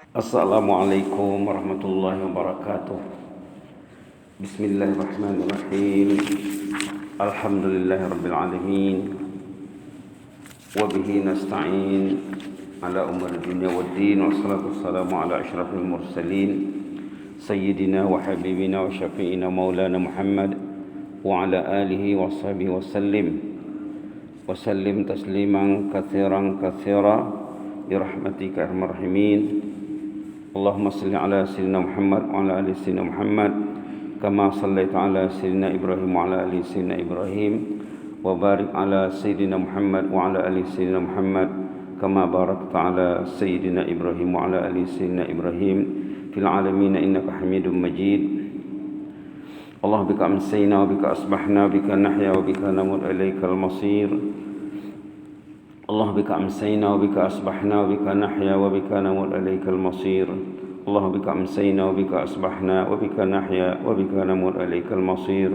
Assalamualaikum warahmatullahi wabarakatuh. Bismillahirrahmanirrahim. Alhamdulillahirabbil alamin. Wa bihi nasta'in ala umuri dunya waddin. Wassalatu wassalamu ala asyrafil mursalin sayyidina wa habibina wa syafi'ina maulana Muhammad wa ala alihi wa sahbihi wa sallim tasliman katsiran katsira bi rahmatika ya arhamar rahimin. Allahumma salli ala sayyidina Muhammad wa ala ali sayyidina Muhammad kama sallaita ala sayyidina Ibrahim wa ala ali sayyidina Ibrahim wa barik ala sayyidina Muhammad wa ala ali sayyidina Muhammad kama barakta ala sayyidina Ibrahim wa ala ali sayyidina Ibrahim fil alamin innaka Hamidum Majid. Allah bika amsayna wa bika asbahna bika nahya wa bika namut ilaikal masir. Allah bika amsayna wa bika asbahna wa bika nahya wa bika namut ilaikal masir. Allah bika amsayna wa bika asbahna wa bika nahya wa bika namut ilaikal masir.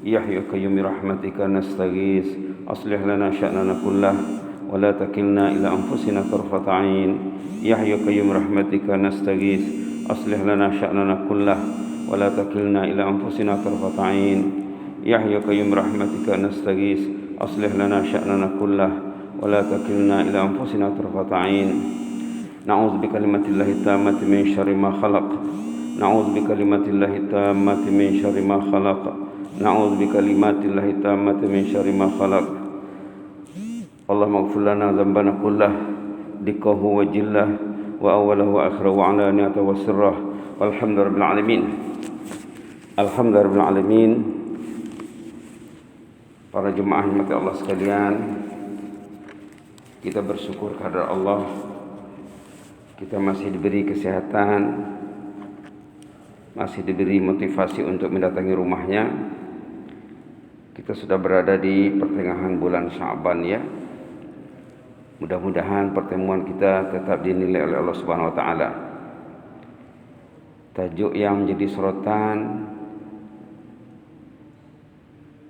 Ya hayyu qayyum bi rahmatika nastaghis aslih lana sya'nana kullah wa la takilna ila anfusina tarfata 'ain. Ya hayyu qayyum bi rahmatika nastaghis aslih lana sya'nana kullah wa la takilna ila anfusina tarfata 'ain. Ya hayyu qayyum bi rahmatika nastaghis aslih lana sya'nana kullah ولا تكلنا إلى أنفسنا طرفة عين. نعوذ بكلمات الله التامة من شر ما خلق. نعوذ بكلمات الله التامة من شر ما خلق. نعوذ بكلمات الله التامة من شر ما خلق. اللهم اغفر لنا ذنبنا كله دقه وجله وأوله وآخره وعلانيته وسره والحمد لله رب العالمين. الحمد لله رب العالمين. Para jemaah yang dirahmati Allah sekalian, kita bersyukur kepada Allah, kita masih diberi kesehatan, masih diberi motivasi untuk mendatangi rumahnya. Kita sudah berada di pertengahan bulan Sya'ban ya. Mudah-mudahan pertemuan kita tetap dinilai oleh Allah Subhanahu wa taala. Tajuk yang menjadi sorotan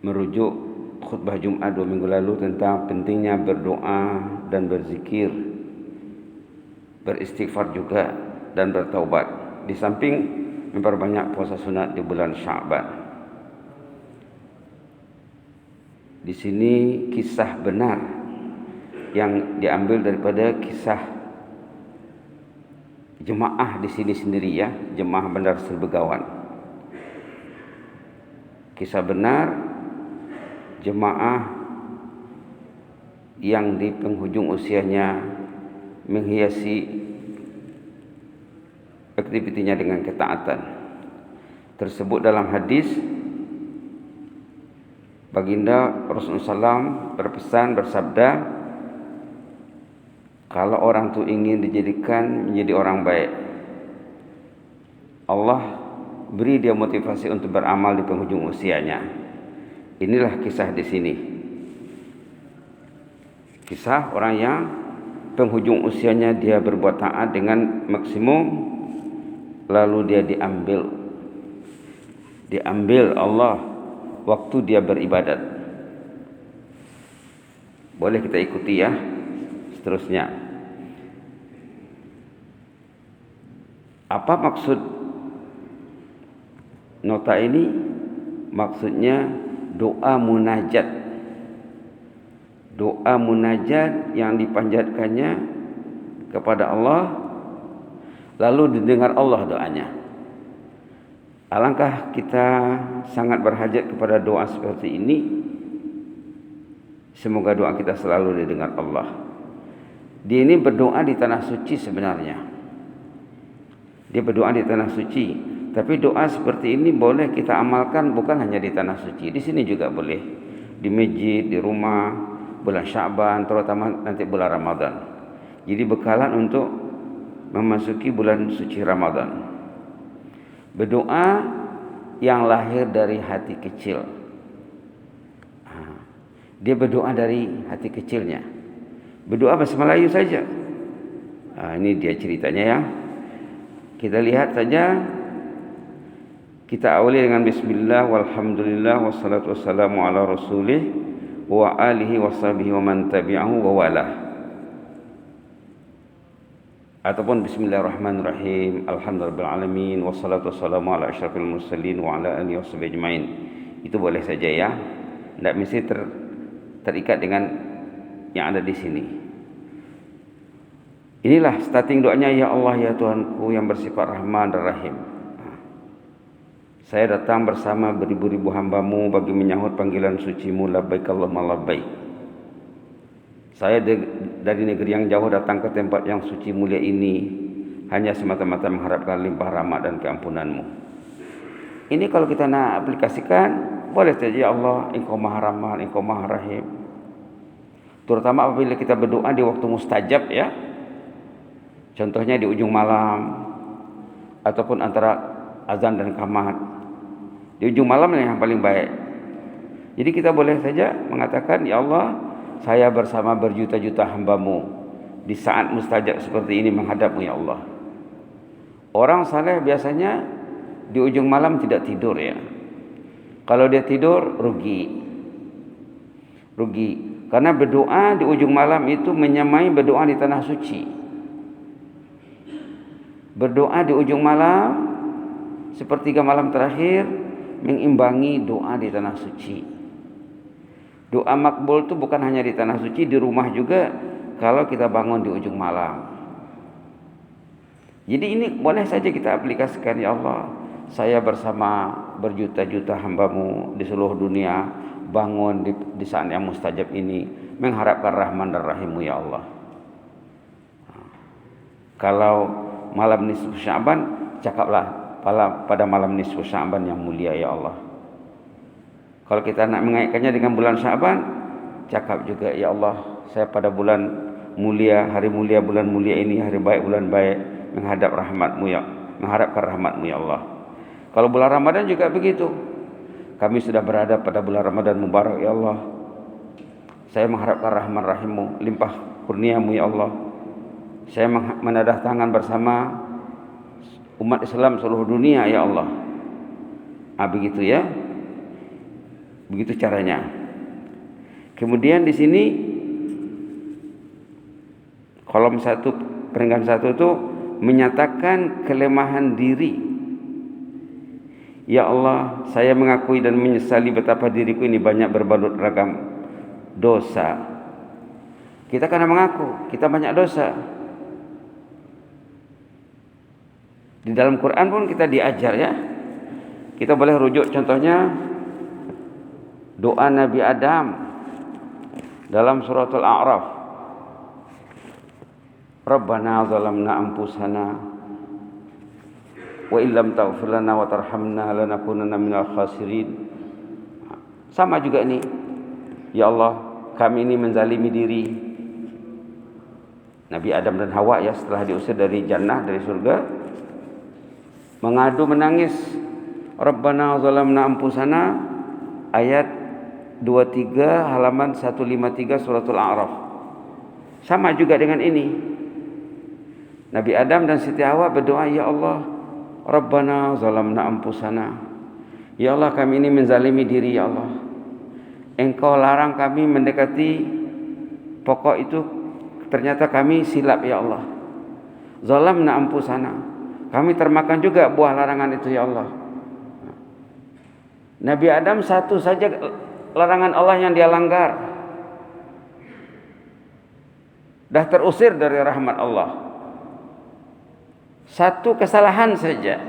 merujuk khutbah Jumat 2 minggu lalu tentang pentingnya berdoa dan berzikir, beristighfar juga dan bertaubat, di samping memperbanyak puasa sunat di bulan Sya'ban. Di sini kisah benar yang diambil daripada kisah jemaah di sini sendiri ya, jemaah Bandar Seri Begawan. Kisah benar jemaah yang di penghujung usianya menghiasi aktivitinya dengan ketaatan. Tersebut dalam hadis baginda Rasulullah SAW berpesan, bersabda, kalau orang itu ingin dijadikan menjadi orang baik, Allah beri dia motivasi untuk beramal di penghujung usianya. Inilah kisah di sini. Kisah orang yang penghujung usianya dia berbuat taat dengan maksimum, lalu dia diambil Allah waktu dia beribadat. Boleh kita ikuti ya seterusnya. Apa maksud nota ini? Maksudnya doa munajat. Doa munajat yang dipanjatkannya kepada Allah, lalu didengar Allah doanya. Alangkah kita sangat berhajat kepada doa seperti ini. Semoga doa kita selalu didengar Allah. Dia ini berdoa di tanah suci sebenarnya. Dia berdoa di tanah suci. Tapi doa seperti ini boleh kita amalkan bukan hanya di tanah suci. Di sini juga boleh. Di masjid, di rumah, bulan Sya'ban, terutama nanti bulan Ramadan. Jadi bekalan untuk memasuki bulan suci Ramadan. Berdoa yang lahir dari hati kecil. Dia berdoa dari hati kecilnya. Berdoa bahasa Melayu saja. Ini dia ceritanya ya. Kita lihat saja. Kita awali dengan bismillah walhamdulillah wassalatu wassalamu ala rasulih wa alihi wa sahbihi wa man tabi'ahu wa walah. ataupun bismillahirrahmanirrahim, alhamdulillahirabbil wassalatu wassalamu ala asyrafil mursalin wa ala alihi washabihi ajmain. Itu boleh saja ya. Tidak mesti terikat dengan yang ada di sini. Inilah starting doanya, ya Allah ya Tuhanku yang bersifat Rahman dan Rahim. Saya datang bersama beribu-ribu hamba-Mu bagi menyahut panggilan suci-Mu, labbaik Allahumma labbaik. Saya dari negeri yang jauh datang ke tempat yang suci mulia ini hanya semata-mata mengharapkan limpah rahmat dan keampunan-Mu. Ini kalau kita nak aplikasikan, boleh saja, ya Allah, Engkau Maha Rahman, Engkau Maha Rahim. Terutama apabila kita berdoa di waktu mustajab ya. Contohnya di ujung malam ataupun antara azan dan qamat. Di ujung malam yang paling baik. Jadi kita boleh saja mengatakan, ya Allah, saya bersama berjuta-juta hamba-Mu di saat mustajab seperti ini menghadap-Mu ya Allah. Orang saleh biasanya di ujung malam tidak tidur ya. Kalau dia tidur rugi. Karena berdoa di ujung malam itu menyamai berdoa di tanah suci. Berdoa di ujung malam sepertiga malam terakhir mengimbangi doa di tanah suci. Doa makbul itu bukan hanya di tanah suci, di rumah juga kalau kita bangun di ujung malam. Jadi ini boleh saja kita aplikasikan, ya Allah, saya bersama berjuta-juta hamba-Mu di seluruh dunia bangun di saat yang mustajab ini mengharapkan Rahman dan Rahim-Mu ya Allah. Kalau malam nisfu Sya'ban, cakaplah pada malam nisfu Sya'ban yang mulia ya Allah. Kalau kita nak mengaitkannya dengan bulan Sya'ban, cakap juga, ya Allah, saya pada bulan mulia, hari mulia, bulan mulia ini, hari baik, bulan baik, mengharapkan rahmat-Mu ya Allah. Kalau bulan Ramadan juga begitu. Kami sudah berada pada bulan Ramadan mubarak ya Allah. Saya mengharapkan rahmat rahim-Mu, limpah kurnia-Mu ya Allah. Saya menadah tangan bersama umat Islam seluruh dunia ya Allah. Begitu ya. Begitu caranya. Kemudian di sini kolom 1 peringkat 1 itu menyatakan kelemahan diri. Ya Allah, saya mengakui dan menyesali betapa diriku ini banyak berbalut ragam dosa. Kita karena mengaku kita banyak dosa. Di dalam Quran pun kita diajar ya. Kita boleh rujuk contohnya doa Nabi Adam dalam suratul A'raf. Rabbana zalamna anfusana wa illam taghfir lana wa tarhamna lanakunanna minal khasirin. Sama juga ini. Ya Allah, kami ini menzalimi diri. Nabi Adam dan Hawa ya, setelah diusir dari jannah, dari surga, mengadu menangis, Rabbana zalamna anfusana, ayat 23 halaman 153 suratul A'raf. Sama juga dengan ini. Nabi Adam dan Siti Hawa berdoa, ya Allah, Rabbana zalamna anfusana. Ya Allah, kami ini menzalimi diri ya Allah. Engkau larang kami mendekati pokok itu, ternyata kami silap ya Allah. Zalamna anfusana. Kami termakan juga buah larangan itu ya Allah. Nabi Adam satu saja larangan Allah yang dia langgar, dah terusir dari rahmat Allah. Satu kesalahan saja.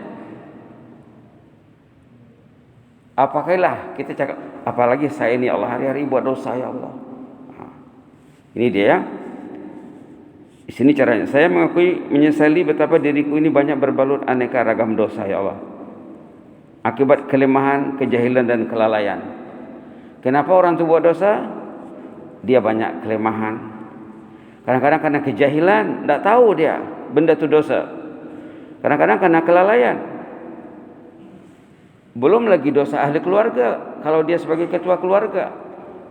Apakahlah kita cakap, apalagi saya ini Allah hari-hari buat dosa ya Allah. Ini dia ya. Di sini caranya, saya mengakui menyesali betapa diriku ini banyak berbalut aneka ragam dosa ya Allah. Akibat kelemahan, kejahilan dan kelalaian. Kenapa orang itu buat dosa? Dia banyak kelemahan. Kadang-kadang karena kejahilan, tidak tahu dia benda itu dosa. Kadang-kadang karena kelalaian. Belum lagi dosa ahli keluarga, kalau dia sebagai ketua keluarga.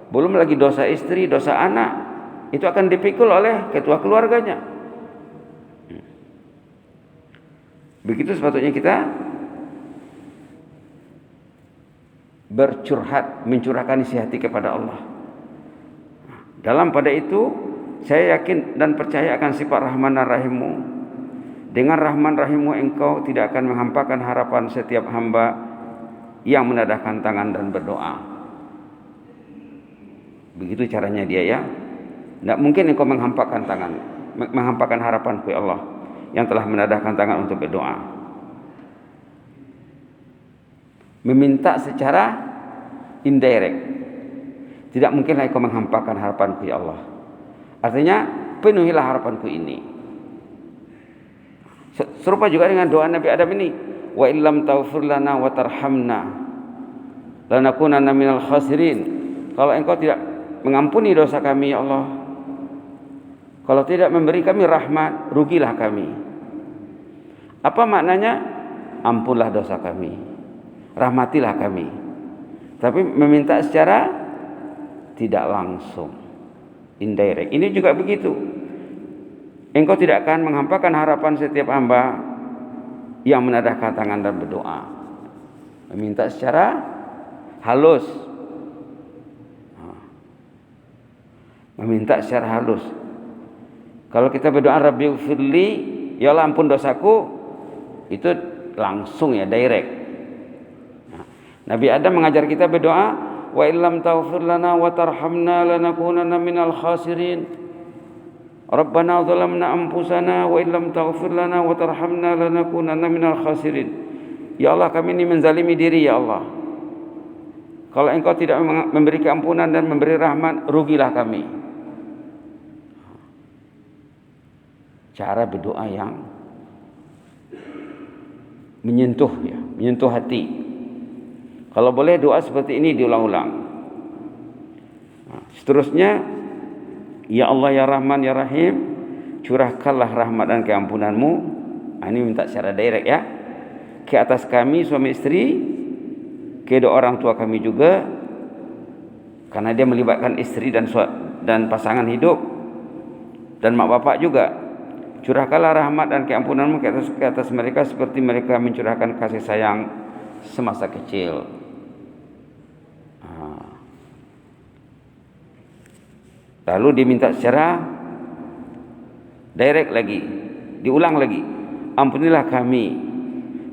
Belum lagi dosa istri, dosa anak. Itu akan dipikul oleh ketua keluarganya. Begitu sepatutnya kita bercurhat, mencurahkan isi hati kepada Allah. Dalam pada itu saya yakin dan percaya akan sifat Rahman dan Rahim-Mu. Dengan Rahman Rahimmu Engkau tidak akan menghampakan harapan setiap hamba yang menadahkan tangan dan berdoa. Begitu caranya dia ya. Tidak mungkin engkau menghampakan tangan, menghampakan harapanku ya Allah yang telah menadahkan tangan untuk berdoa. Meminta secara indirect. Tidak mungkinlah engkau menghampakan harapanku ya Allah. Artinya penuhilah harapanku ini. Serupa juga dengan doa Nabi Adam ini. Wa illam taghfir lana wa tarhamna lanakunanna minal khasirin. Kalau engkau tidak mengampuni dosa kami ya Allah, kalau tidak memberi kami rahmat, rugilah kami. Apa maknanya? Ampunlah dosa kami, rahmatilah kami. Tapi meminta secara tidak langsung, indirect. Ini juga begitu. Engkau tidak akan menghampakan harapan setiap hamba yang menadahkan tangan dan berdoa. Meminta secara halus. Meminta secara halus. Kalau kita berdoa Rabbi ghfirli, ya Allah ampun dosaku, itu langsung ya, direct. Nabi Adam mengajar kita berdoa, wa illam taghfir lana wa tarhamna lanakunanna minal khasirin. Rabbana zalamna anfusana wa illam taghfir lana wa tarhamna lanakunanna minal khasirin. Ya Allah, kami ini menzalimi diri ya Allah. Kalau engkau tidak memberi keampunan dan memberi rahmat, rugilah kami. Cara berdoa yang menyentuh ya, menyentuh hati. Kalau boleh doa seperti ini diulang-ulang. Seterusnya, ya Allah ya Rahman ya Rahim, curahkanlah rahmat dan keampunanmu. Ini minta secara direct ya, ke atas kami suami istri, kedua orang tua kami juga, karena dia melibatkan istri dan pasangan hidup, dan mak bapak juga. Curahkanlah rahmat dan keampunanmu ke atas mereka seperti mereka mencurahkan kasih sayang semasa kecil. Lalu diminta secara direct lagi, diulang lagi. Ampunilah kami,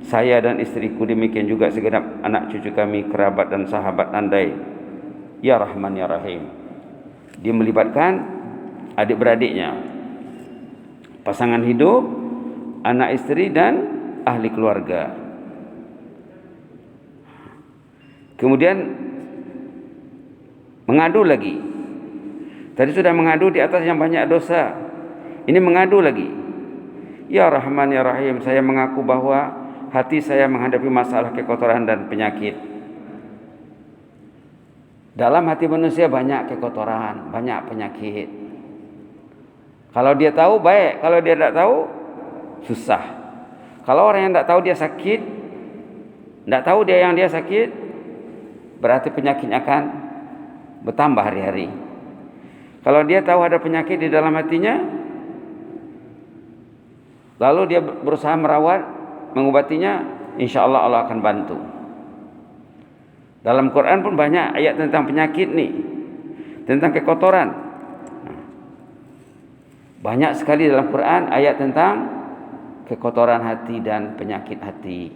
saya dan istriku, demikian juga segenap anak cucu kami, kerabat dan sahabat andai. Ya Rahman ya Rahim. Dia melibatkan adik-beradiknya, pasangan hidup, anak istri dan ahli keluarga. Kemudian mengadu lagi. Tadi sudah mengadu di atas yang banyak dosa. Ini mengadu lagi. Ya Rahman ya Rahim, saya mengaku bahwa hati saya menghadapi masalah kekotoran dan penyakit. Dalam hati manusia banyak kekotoran, banyak penyakit. Kalau dia tahu baik, kalau dia tidak tahu susah. Kalau orang yang tidak tahu dia sakit, tidak tahu dia yang dia sakit, berarti penyakitnya akan bertambah hari-hari. Kalau dia tahu ada penyakit di dalam hatinya, lalu dia berusaha merawat, mengobatinya, insya Allah Allah akan bantu. Dalam Quran pun banyak ayat tentang penyakit nih, tentang kekotoran. Banyak sekali dalam Quran ayat tentang kekotoran hati dan penyakit hati.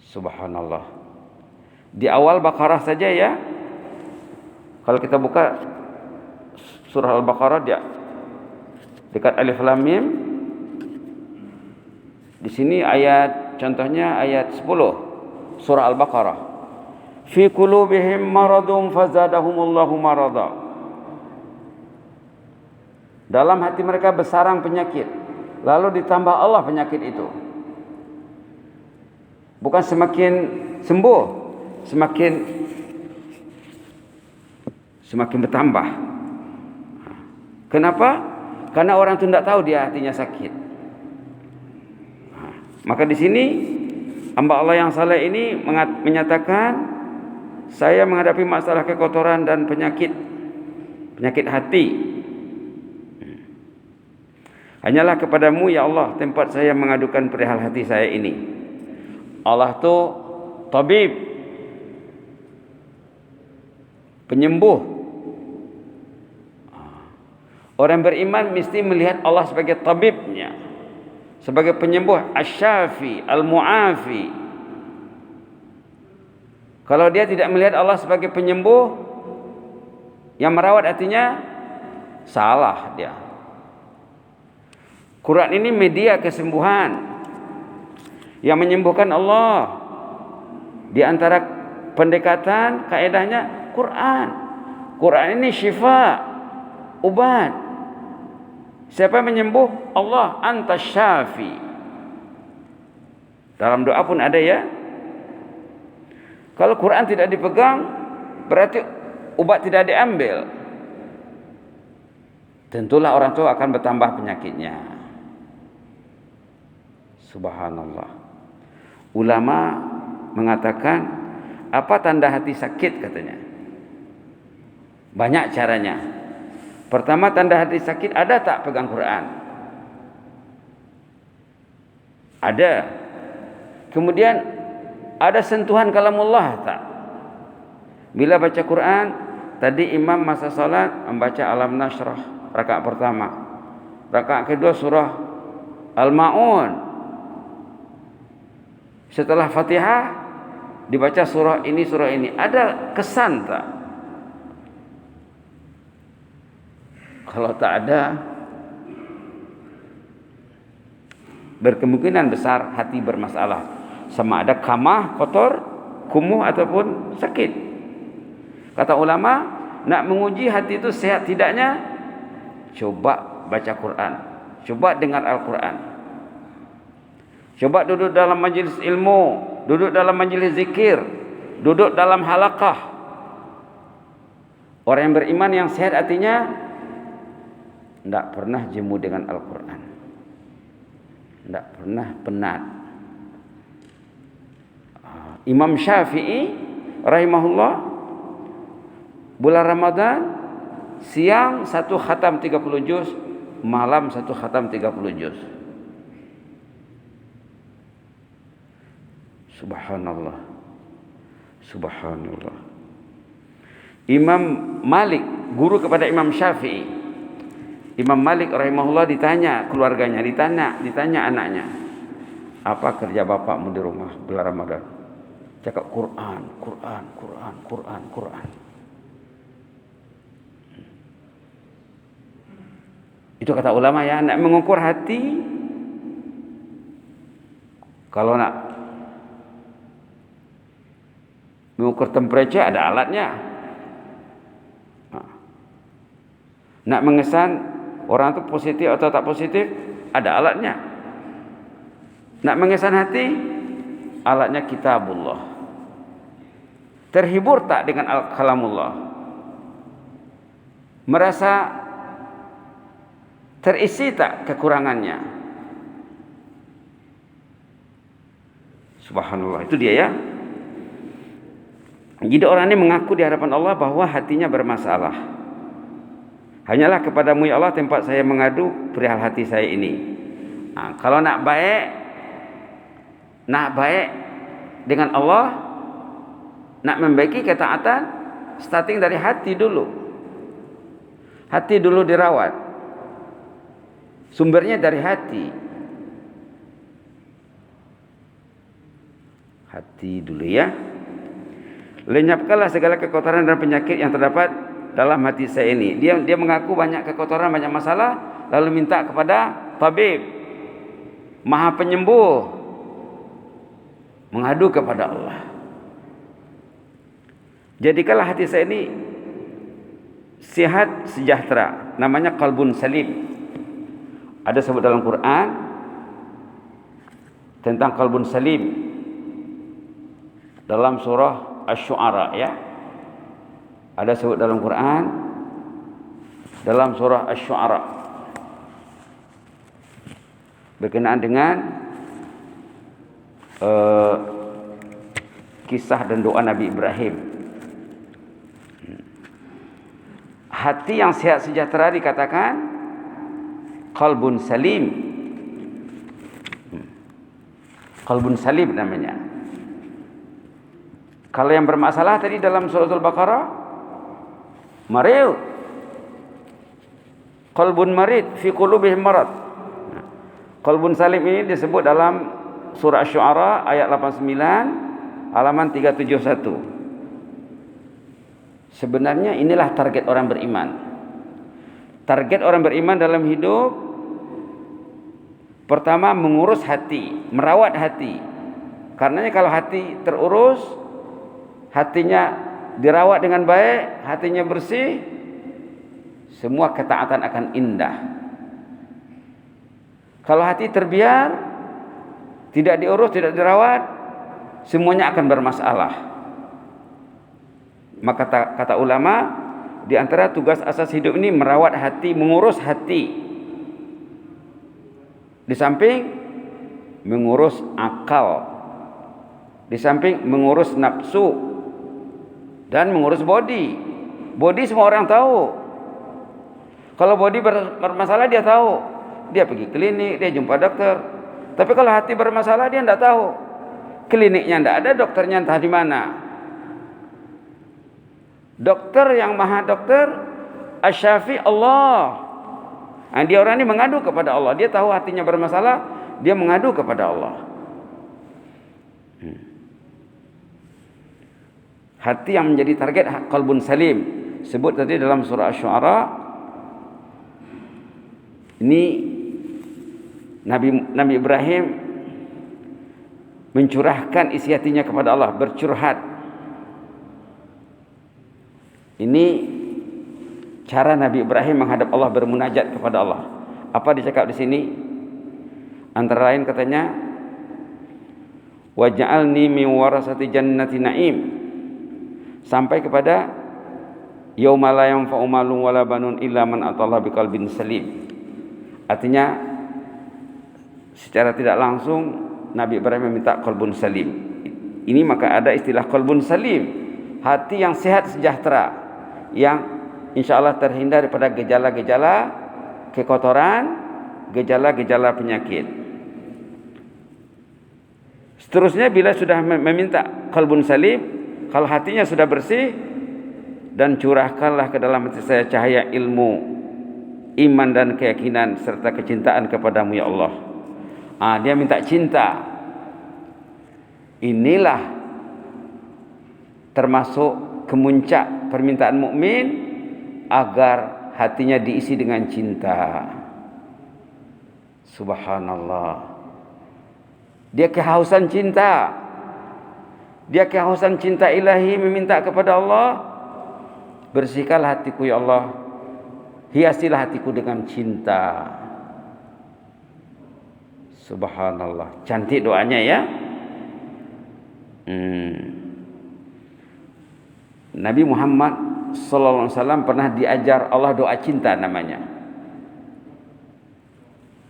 Subhanallah. Di awal Baqarah saja ya. Kalau kita buka surah Al-Baqarah, dia dekat Alif Lam Mim. Di sini ayat, contohnya ayat 10 surah Al-Baqarah. Fi qulubihim maradun fazadahumullahu marada. Dalam hati mereka bersarang penyakit, lalu ditambah Allah penyakit itu. Bukan semakin sembuh, semakin bertambah. Kenapa? Karena orang itu tidak tahu dia hatinya sakit. Maka di sini hamba Allah yang saleh ini menyatakan, saya menghadapi masalah kekotoran dan penyakit hati. Hanyalah kepadamu ya Allah tempat saya mengadukan perihal hati saya ini. Allah itu tabib, penyembuh. Orang beriman mesti melihat Allah sebagai tabibnya. sebagai penyembuh, asy-syafi, al-mu'afi. Kalau dia tidak melihat Allah sebagai penyembuh yang merawat hatinya, salah dia. Quran ini media kesembuhan yang menyembuhkan Allah. Di antara pendekatan kaedahnya Quran. Quran ini syifa, obat. Siapa yang menyembuh? Allah, antas syafi. Dalam doa pun ada ya. Kalau Quran tidak dipegang, berarti obat tidak diambil. Tentulah orang tua akan bertambah penyakitnya. Subhanallah. Ulama mengatakan, apa tanda hati sakit katanya? Banyak caranya. Pertama, tanda hati sakit, ada tak pegang Quran? Ada. Kemudian ada sentuhan kalamullah tak? Bila baca Quran, tadi imam masa salat membaca Alam Nashrah rakaat pertama. Rakaat kedua surah Al-Maun. Setelah Fatihah dibaca surah ini. Ada kesan tak? Kalau tak ada, berkemungkinan besar hati bermasalah. Sama ada kamah, kotor, kumuh ataupun sakit. Kata ulama, nak menguji hati itu sehat tidaknya, coba baca Quran. Coba dengar Al-Quran. Coba duduk dalam majlis ilmu, duduk dalam majlis zikir, duduk dalam halaqah. Orang yang beriman yang sehat hatinya tidak pernah jemu dengan Al-Quran, tidak pernah penat. Imam Syafi'i rahimahullah, bulan Ramadan siang 1 khatam 30 juz, malam 1 khatam 30 juz. Subhanallah. Subhanallah. Imam Malik, guru kepada Imam Syafi'i. Imam Malik rahimahullah ditanya keluarganya, ditanya anaknya, apa kerja bapakmu di rumah bulan Ramadan? Cakap Quran. Itu kata ulama ya, nak mengukur hati. Kalau nak mengukur temperature ada alatnya. Nak mengesan orang itu positif atau tak positif, ada alatnya. Nak mengesan hati, alatnya kitabullah. Terhibur tak dengan kalamullah? Merasa terisi tak kekurangannya? Subhanallah, itu dia ya. Jadi orang ini mengaku di hadapan Allah bahwa hatinya bermasalah. Hanyalah kepadamu ya Allah tempat saya mengadu perihal hati saya ini. Nah, kalau nak baik dengan Allah, nak membaiki ketaatan, starting dari hati dulu. Hati dulu dirawat. Sumbernya dari hati. Hati dulu ya. Lenyapkanlah segala kekotoran dan penyakit yang terdapat dalam hati saya ini. Dia mengaku banyak kekotoran, banyak masalah, lalu minta kepada tabib, Maha Penyembuh, mengadu kepada Allah. Jadikanlah hati saya ini sehat, sejahtera. Namanya qalbun salim. Ada sebut dalam Quran tentang qalbun salim dalam surah Asy-Syu'ara ya. Ada sebut dalam Quran dalam surah Asy-Syu'ara berkenaan dengan kisah dan doa Nabi Ibrahim. Hati yang sehat sejahtera dikatakan qalbun salim. Qalbun salim namanya. Kalau yang bermasalah tadi dalam surah Al-Baqarah, marid, qalbun marid fi qulubihim marad. Qalbun salim ini disebut dalam surah Asy-Syu'ara ayat 89 halaman 371. Sebenarnya inilah target orang beriman. Target orang beriman dalam hidup, pertama mengurus hati, merawat hati. Karenanya kalau hati terurus, hatinya dirawat dengan baik, hatinya bersih, semua ketaatan akan indah. Kalau hati terbiar, tidak diurus, tidak dirawat, semuanya akan bermasalah. Maka kata ulama, di antara tugas asas hidup ini merawat hati, mengurus hati. Di samping mengurus akal, di samping mengurus nafsu, dan mengurus body. Body semua orang tahu. Kalau body bermasalah dia tahu. Dia pergi klinik, dia jumpa dokter. Tapi kalau hati bermasalah dia tidak tahu. Kliniknya tidak ada, dokternya entah di mana. Dokter yang maha dokter, Asy-Syafi Allah. Nah, dia orang ini mengadu kepada Allah. Dia tahu hatinya bermasalah, dia mengadu kepada Allah. Hati yang menjadi target qalbun salim. Sebut tadi dalam surah Asy-Syu'ara. Ini Nabi Ibrahim mencurahkan isi hatinya kepada Allah, bercurhat. Ini cara Nabi Ibrahim menghadap Allah, bermunajat kepada Allah. Apa dicakap di sini? Antara lain katanya, waj'alni min warasati jannati na'im, sampai kepada yauma la yanfa'u malun wala banun illa man atallaha biqalbin salim. Artinya secara tidak langsung Nabi Ibrahim meminta qalbun salim. Ini maka ada istilah qalbun salim, hati yang sehat sejahtera, yang insyaallah terhindar daripada gejala-gejala kekotoran, gejala-gejala penyakit. Seterusnya bila sudah meminta qalbun salim, kalau hatinya sudah bersih, dan curahkanlah ke dalam hati saya cahaya ilmu, iman dan keyakinan serta kecintaan kepadamu ya Allah. Dia minta cinta. Inilah termasuk kemuncak permintaan mukmin, agar hatinya diisi dengan cinta. Subhanallah. Dia kehausan cinta. Dia kehausan cinta ilahi, meminta kepada Allah, bersihkanlah hatiku ya Allah, hiasilah hatiku dengan cinta. Subhanallah, cantik doanya ya. Nabi Muhammad sallallahu alaihi wasallam pernah diajar Allah doa cinta namanya.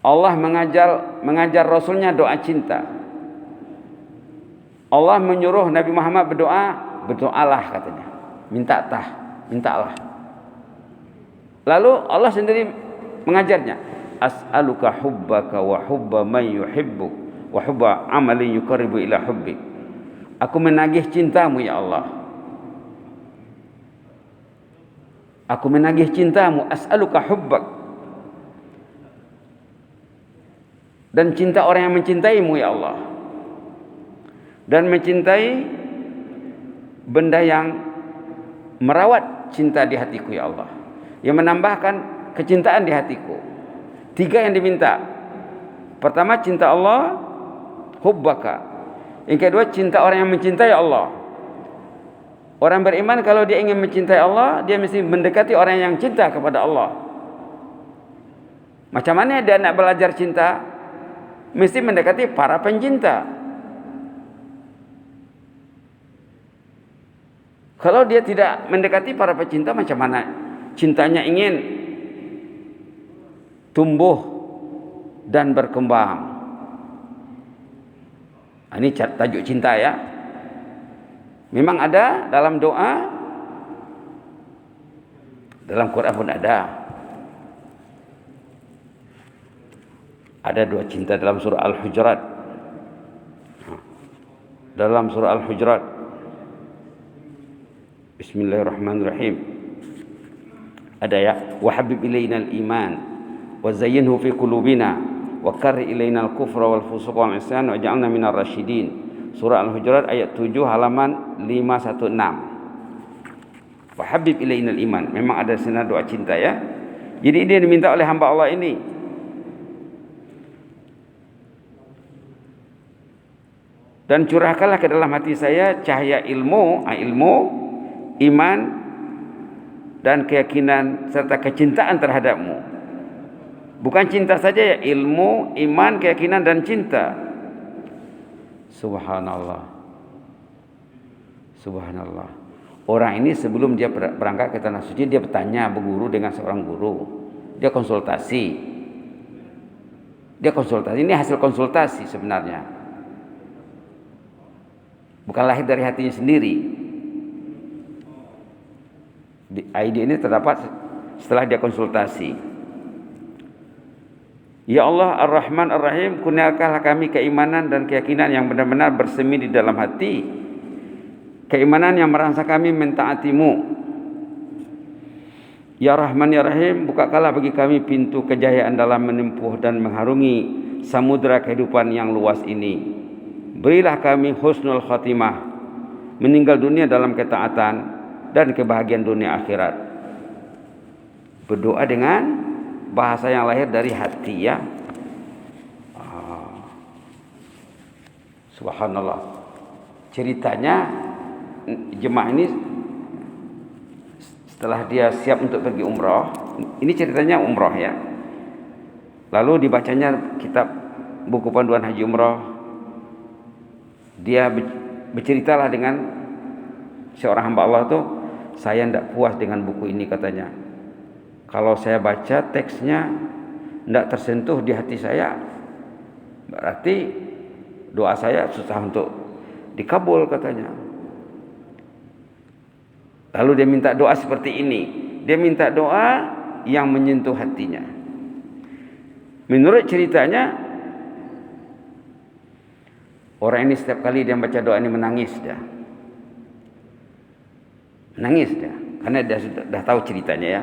Allah mengajar Rasulnya doa cinta. Allah menyuruh Nabi Muhammad berdoalah katanya. Mintalah. Lalu Allah sendiri mengajarnya, as'aluka hubbaka wa hubba man yuhibbuk wa hubba amalin yuqarribu ila hubbik. Aku menagih cintamu ya Allah. Aku menagih cintamu, as'aluka hubbak. Dan cinta orang yang mencintaimu ya Allah. Dan mencintai benda yang merawat cinta di hatiku ya Allah, yang menambahkan kecintaan di hatiku. 3 yang diminta. Pertama cinta Allah, hubbaka. Yang kedua cinta orang yang mencintai Allah. Orang beriman kalau dia ingin mencintai Allah, dia mesti mendekati orang yang cinta kepada Allah. Macam mana dia nak belajar cinta? Mesti mendekati para pencinta. Kalau dia tidak mendekati para pencinta, macam mana cintanya ingin tumbuh dan berkembang? Ini tajuk cinta ya. Memang ada dalam doa, dalam Quran pun ada. Ada 2 cinta dalam surah Al-Hujurat. Dalam surah Al-Hujurat, Bismillahirrahmanirrahim, ada ya, wa habib ilaina al-iman wa zayyinhu fi qulubina wa karri ilainal kufra wal fusuq wal isyan waj'alna minar rasyidin. Surah Al-Hujurat ayat 7 halaman 516. Wa habib ilainal iman. Memang ada senar doa cinta ya. Jadi dia diminta oleh hamba Allah ini. Dan curahkanlah ke dalam hati saya cahaya ilmu, iman dan keyakinan serta kecintaan terhadapmu. Bukan cinta saja ya, ilmu, iman, keyakinan dan cinta. Subhanallah. Subhanallah. Orang ini sebelum dia berangkat ke tanah suci, dia bertanya berguru dengan seorang guru. Dia konsultasi. Ini hasil konsultasi sebenarnya. Bukan lahir dari hatinya sendiri. Ide ini terdapat setelah dia konsultasi. Ya Allah Ar-Rahman Ar-Rahim, kurniakanlah kami keimanan dan keyakinan yang benar-benar bersemi di dalam hati. Keimanan yang merasa kami mentaati-Mu. Ya Rahman Ya Rahim, bukakanlah bagi kami pintu kejayaan dalam menempuh dan mengharungi samudera kehidupan yang luas ini. Berilah kami husnul khatimah, meninggal dunia dalam ketaatan dan kebahagiaan dunia akhirat. Berdoa dengan bahasa yang lahir dari hati ya. Subhanallah. Ceritanya jemaah ini setelah dia siap untuk pergi umrah, ini ceritanya umrah ya. Lalu dibacanya kitab buku panduan haji umrah. Dia berceritalah dengan seorang hamba Allah tuh, saya tidak puas dengan buku ini katanya. Kalau saya baca teksnya tidak tersentuh di hati saya, berarti doa saya susah untuk dikabul katanya. Lalu dia minta doa seperti ini. Dia minta doa yang menyentuh hatinya. Menurut ceritanya, orang ini setiap kali dia baca doa ini menangis dah. Menangis dah. Karena dia sudah tahu ceritanya ya.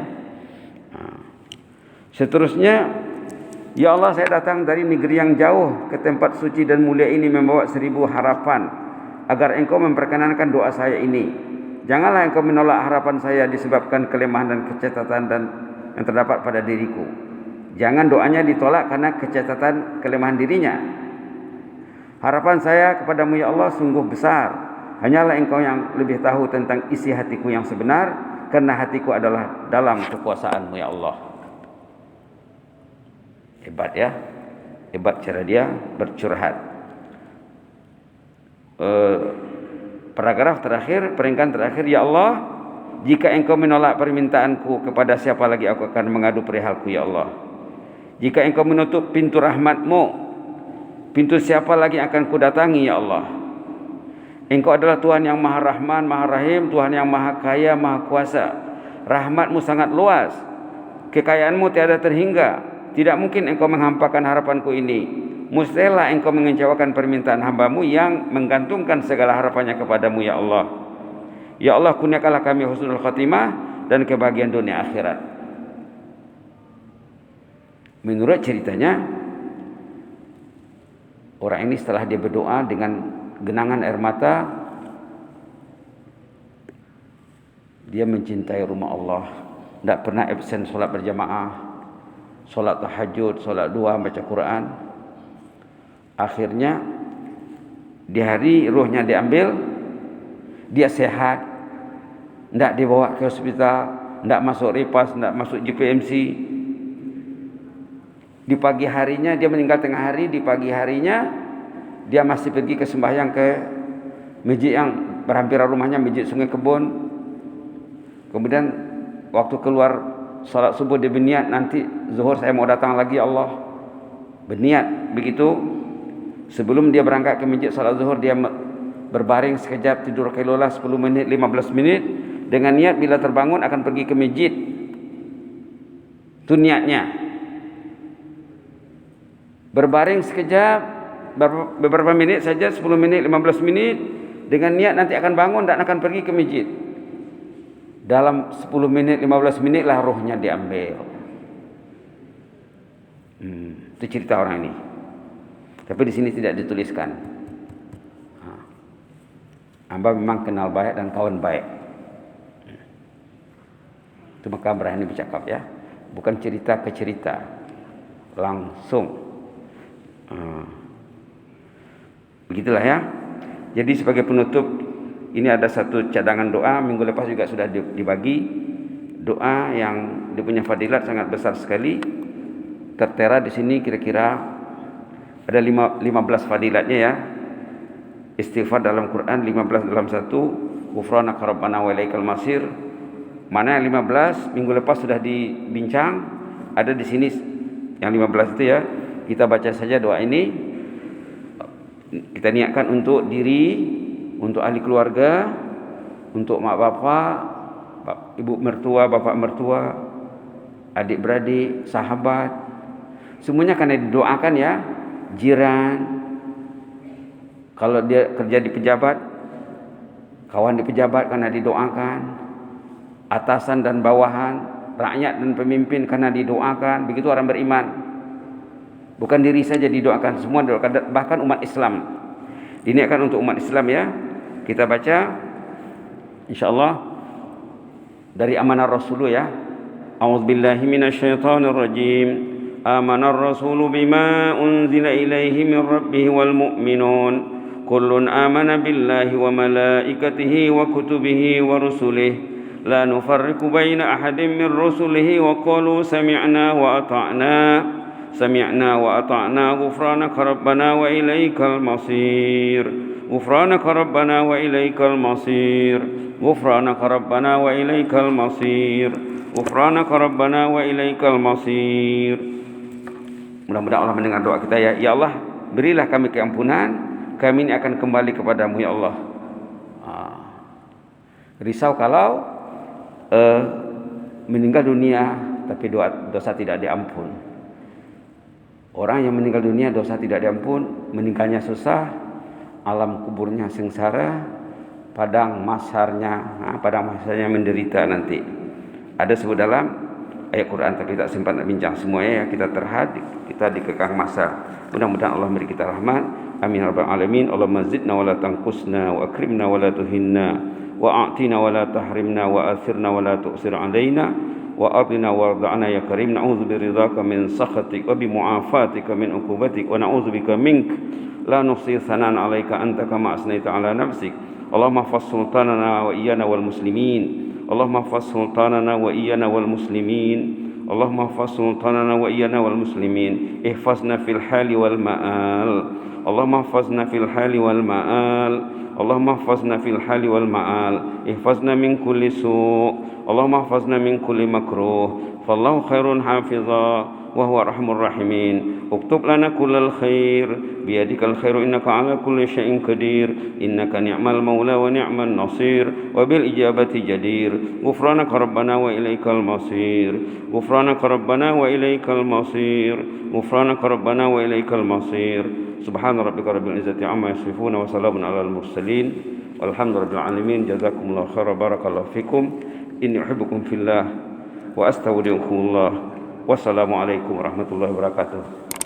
Seterusnya, ya Allah saya datang dari negeri yang jauh ke tempat suci dan mulia ini membawa 1000 harapan. Agar engkau memperkenankan doa saya ini. Janganlah engkau menolak harapan saya disebabkan kelemahan dan kecacatan dan yang terdapat pada diriku. Jangan doanya ditolak karena kecacatan kelemahan dirinya. Harapan saya kepadamu ya Allah sungguh besar. Hanyalah engkau yang lebih tahu tentang isi hatiku yang sebenar. Karena hatiku adalah dalam kekuasaanmu ya Allah. Hebat ya. Hebat cara dia bercurhat. Paragraf terakhir, peringkat terakhir, ya Allah, jika engkau menolak permintaanku, kepada siapa lagi aku akan mengadu perihalku ya Allah. Jika engkau menutup pintu rahmatmu, pintu siapa lagi akan kudatangi ya Allah. Engkau adalah Tuhan yang maha rahman, maha rahim, Tuhan yang maha kaya, maha kuasa. Rahmatmu sangat luas, kekayaanmu tiada terhingga. Tidak mungkin engkau menghampakan harapanku ini. Mustahillah engkau mengecewakan permintaan hambamu yang menggantungkan segala harapannya kepadamu ya Allah. Ya Allah, kurniakanlah kami husnul khatimah dan kebahagiaan dunia akhirat. Menurut ceritanya, orang ini setelah dia berdoa dengan genangan air mata, dia mencintai rumah Allah, tidak pernah absen solat berjamaah, solat tahajud, solat duha, baca Quran. Akhirnya di hari ruhnya diambil, dia sehat, tidak dibawa ke hospital, tidak masuk ripas, tidak masuk JPMC. Di pagi harinya dia meninggal tengah hari, di pagi harinya dia masih pergi ke sembahyang ke masjid yang berhampiran rumahnya, masjid Sungai Kebun. Kemudian waktu keluar salat subuh dia berniat, nanti zuhur saya mau datang lagi Allah. Berniat begitu. Sebelum dia berangkat ke masjid salat zuhur, dia berbaring sekejap, tidur kelula 10 menit, 15 menit dengan niat bila terbangun akan pergi ke masjid. Itu niatnya. Berbaring sekejap, beberapa menit saja, 10 menit, 15 menit dengan niat nanti akan bangun dan akan pergi ke masjid. Dalam 10 menit, 15 menit lah rohnya diambil. Itu cerita orang ini. Tapi di sini tidak dituliskan. Hamba memang kenal baik dan kawan baik. Itu maka berani bercakap ya. Bukan cerita ke cerita. Langsung. Begitulah ya. Jadi sebagai penutup, ini ada satu cadangan doa. Minggu lepas juga sudah dibagi. Doa yang dia punya fadilat sangat besar sekali. Tertera di sini kira-kira ada 15 fadilatnya ya. Istighfar dalam Quran 15 dalam satu, ghufranaka rabbana wa ilaikal masir. Mana yang 15 minggu lepas sudah dibincang, ada di sini yang 15 itu ya. Kita baca saja doa ini. Kita niatkan untuk diri, untuk ahli keluarga, untuk mak bapak, ibu mertua, bapak mertua, adik-beradik, sahabat. Semuanya karena didoakan ya. Jiran, kalau dia kerja di pejabat, kawan di pejabat karena didoakan, atasan dan bawahan, rakyat dan pemimpin karena didoakan. Begitu orang beriman. Bukan diri saja didoakan, semua didoakan, bahkan umat Islam. Diniatkan untuk umat Islam ya. Kita baca insyaallah dari amanah Rasul ya. A'udzubillahi minasyaitonirrajim. Amanar rasulu bima unzila ilaihi min rabbih wal mu'minun kullun amana billahi wa malaikatihi wa kutubihi wa rusulihi la nufarriqu baina ahadin min rusulihi wa qalu sami'na wa ata'na ghufranaka rabbana wa ilaikal masir ghufranaka rabbana wa ilaikal masir ghufranaka rabbana wa ilaikal masir ghufranaka rabbana wa ilaikal masir. Mudah-mudahan Allah mendengar doa kita ya. Ya Allah, berilah kami keampunan, kami ini akan kembali kepadamu ya Allah. Risau kalau meninggal dunia tapi dosa tidak diampun. Orang yang meninggal dunia dosa tidak diampun, meninggalnya susah, alam kuburnya sengsara, padang mahsyarnya menderita nanti. Ada sebut dalam ayat Quran, tapi tak sempat nak bincang semuanya ya. Kita kita dikekang masa. Mudah-mudahan Allah beri kita rahmat. Amin ya rabbal alamin. Allahumma zidna wa la tanqusna wa akrimna wa la tuhinna wa a'tina wa la tahrimna wa athirna wa la tu'sir alaina wa ardina warda'na ya karim. Na'udzu biridhaka min sakhatik wa bi mu'afatika min uqubatik wa na'udzu bika mink la nuhsi thanan 'alaika anta kama asnaita 'ala nafsik. Allahumma hafaz sultanana wa iyyana wal muslimin. Allahumma hafaz sultanana wa iyyana wal muslimin. Allahumma hafaz sultanana wa iyyana wal muslimin. Ihfazna fil hali wal ma'al. Allahumma hafazna fil hali wal ma'al. Allahumma hafazna fil hali wal ma'al. Ihfazna min kulli su'. Allahumma hafazna min kulli makruh. Fallahu khairun hafiza wa huwa arhamur rahimin. Uktub lana kullal khair biyadikal khairu innaka ala kulli syai'in qadir. Innaka ni'mal maula wa ni'man nasir wa bil ijabati jadir. Ghufranaka rabbana wa ilaikal masir. Ghufranaka rabbana wa ilaikal masir. Ghufranaka rabbana wa ilaikal masir. Subhana rabbika rabbil izzati amma yasifun wa salamun alal mursalin. Walhamdulillahil alamin. Jazakumullahu khairan, barakallahu fikum. Inni uhibbukum fillah wa astaudiukumullah. Wassalamualaikum warahmatullahi wabarakatuh.